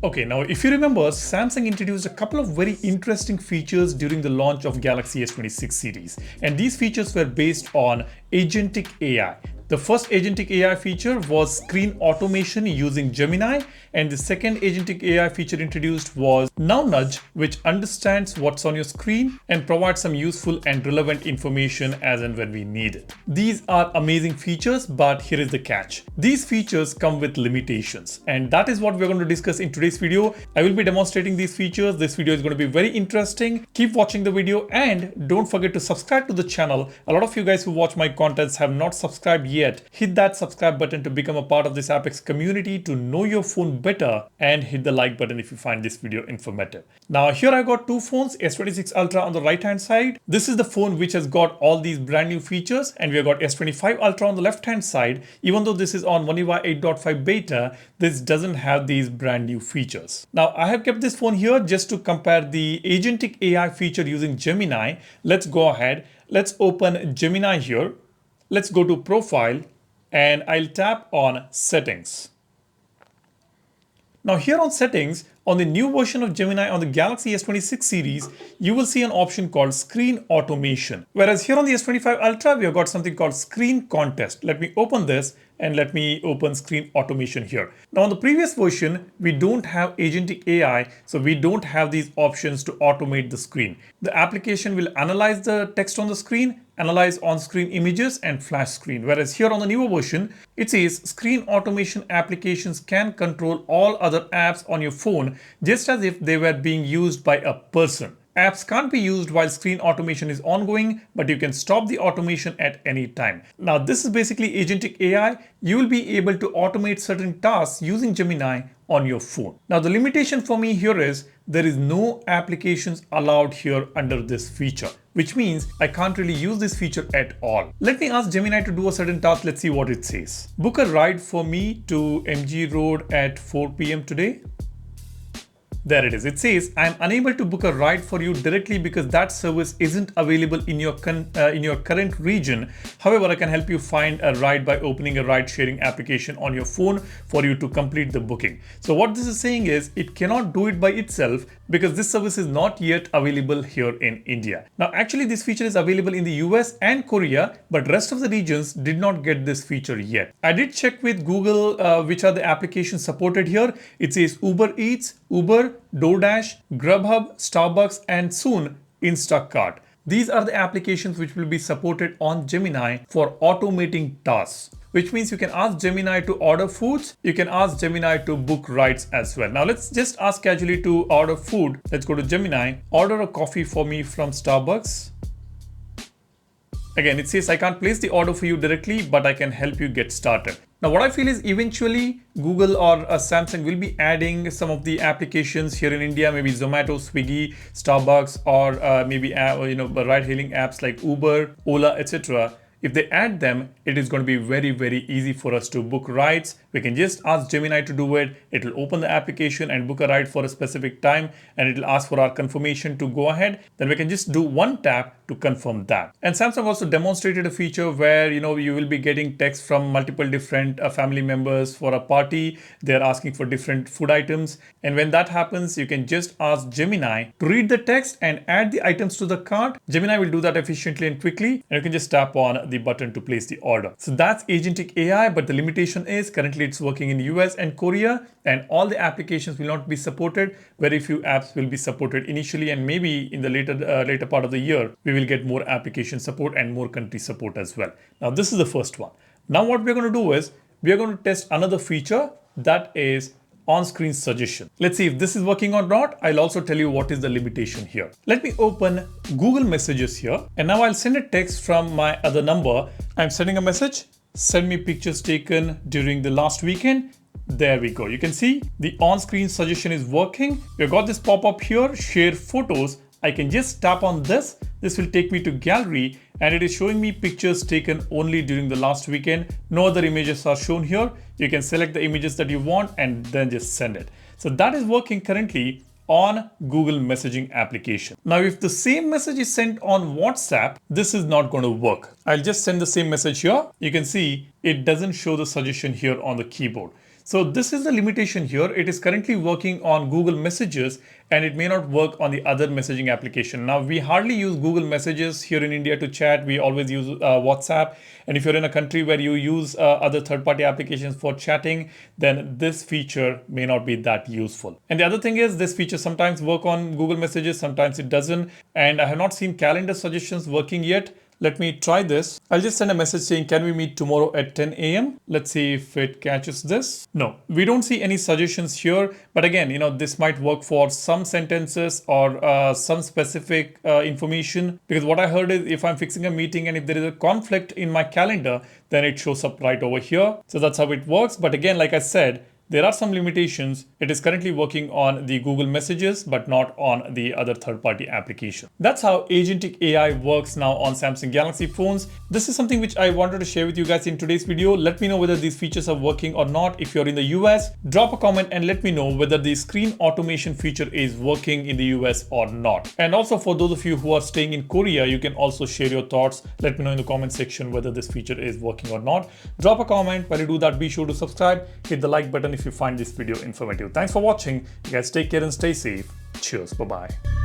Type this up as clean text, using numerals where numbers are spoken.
Okay, now if you remember, Samsung introduced a couple of very interesting features during the launch of Galaxy S26 series. And these features were based on agentic AI. The first agentic AI feature was screen automation using Gemini, and the second agentic AI feature introduced was Now Nudge, which understands what's on your screen and provides some useful and relevant information as and when we need it. These are amazing features, but here is the catch. These features come with limitations, and that is what we're going to discuss in today's video. I will be demonstrating these features. This video is going to be very interesting. Keep watching the video and don't forget to subscribe to the channel. A lot of you guys who watch my contents have not subscribed yet. Hit that subscribe button to become a part of this Apex community, to know your phone better, and hit the like button if you find this video informative. Now here I got two phones, S26 Ultra on the right hand side. This is the phone which has got all these brand new features, and we have got S25 Ultra on the left hand side. Even though this is on One UI 8.5 beta, this doesn't have these brand new features. Now I have kept this phone here just to compare the agentic AI feature using Gemini. Let's go ahead. Let's open Gemini here. Let's go to Profile and I'll tap on Settings. Now here on Settings, on the new version of Gemini on the Galaxy S26 series, you will see an option called Screen Automation. Whereas here on the S25 Ultra, we have got something called Screen Contest. Let me open this and let me open Screen Automation here. Now on the previous version, we don't have agentic AI, so we don't have these options to automate the screen. The application will analyze the text on the screen, analyze on-screen images and flash screen. Whereas here on the newer version, it says screen automation applications can control all other apps on your phone just as if they were being used by a person. Apps can't be used while screen automation is ongoing, but you can stop the automation at any time. Now this is basically agentic AI. You will be able to automate certain tasks using Gemini on your phone. Now the limitation for me here is there is no applications allowed here under this feature, which means I can't really use this feature at all. Let me ask Gemini to do a certain task. Let's see what it says. Book a ride for me to MG Road at 4 p.m. today. There it is. It says, I'm unable to book a ride for you directly because that service isn't available in your current region. However, I can help you find a ride by opening a ride sharing application on your phone for you to complete the booking. So what this is saying is it cannot do it by itself because this service is not yet available here in India. Now, actually, this feature is available in the US and Korea, but rest of the regions did not get this feature yet. I did check with Google which are the applications supported here. It says Uber Eats, Uber, DoorDash, Grubhub, Starbucks, and soon Instacart. These are the applications which will be supported on Gemini for automating tasks, which means you can ask Gemini to order foods. You can ask Gemini to book rides as well. Now let's just ask casually to order food. Let's go to Gemini, order a coffee for me from Starbucks. Again, it says I can't place the order for you directly, but I can help you get started. Now, what I feel is eventually Google or Samsung will be adding some of the applications here in India, maybe Zomato, Swiggy, Starbucks, or maybe ride-hailing apps like Uber, Ola, etc. If they add them, it is going to be very, very easy for us to book rides. We can just ask Gemini to do it. It will open the application and book a ride for a specific time, and it will ask for our confirmation to go ahead. Then we can just do one tap to confirm that. And Samsung also demonstrated a feature where you will be getting text from multiple different family members for a party. They're asking for different food items. And when that happens, you can just ask Gemini to read the text and add the items to the cart. Gemini will do that efficiently and quickly, and you can just tap on the button to place the order. So that's agentic AI, but the limitation is currently it's working in US and Korea, and all the applications will not be supported. Very few apps will be supported initially, and maybe in the later part of the year, we will get more application support and more country support as well. Now, this is the first one. Now, what we're going to do is we are going to test another feature, that is on-screen suggestion. Let's see if this is working or not. I'll also tell you what is the limitation here. Let me open Google Messages here, and now I'll send a text from my other number. I'm sending a message. Send me pictures taken during the last weekend. There we go. You can see the on-screen suggestion is working. We've got this pop-up here, share photos. I can just tap on this. This will take me to gallery, and it is showing me pictures taken only during the last weekend. No other images are shown here. You can select the images that you want and then just send it. So that is working currently on Google messaging application. Now, if the same message is sent on WhatsApp, this is not going to work. I'll just send the same message here. You can see it doesn't show the suggestion here on the keyboard. So this is the limitation here. It is currently working on Google Messages and it may not work on the other messaging application. Now, we hardly use Google Messages here in India to chat. We always use WhatsApp. And if you're in a country where you use other third-party applications for chatting, then this feature may not be that useful. And the other thing is this feature sometimes works on Google Messages, sometimes it doesn't. And I have not seen calendar suggestions working yet. Let me try this. I'll just send a message saying, can we meet tomorrow at 10 a.m.? Let's see if it catches this. No, we don't see any suggestions here. But again, this might work for some sentences or some specific information. Because what I heard is if I'm fixing a meeting and if there is a conflict in my calendar, then it shows up right over here. So that's how it works. But again, like I said, there are some limitations. It is currently working on the Google Messages, but not on the other third-party application. That's how agentic AI works now on Samsung Galaxy phones. This is something which I wanted to share with you guys in today's video. Let me know whether these features are working or not. If you're in the US, drop a comment and let me know whether the screen automation feature is working in the US or not. And also for those of you who are staying in Korea, you can also share your thoughts. Let me know in the comment section whether this feature is working or not. Drop a comment. While you do that, be sure to subscribe, hit the like button if you find this video informative. Thanks for watching. You guys take care and stay safe. Cheers. Bye-bye.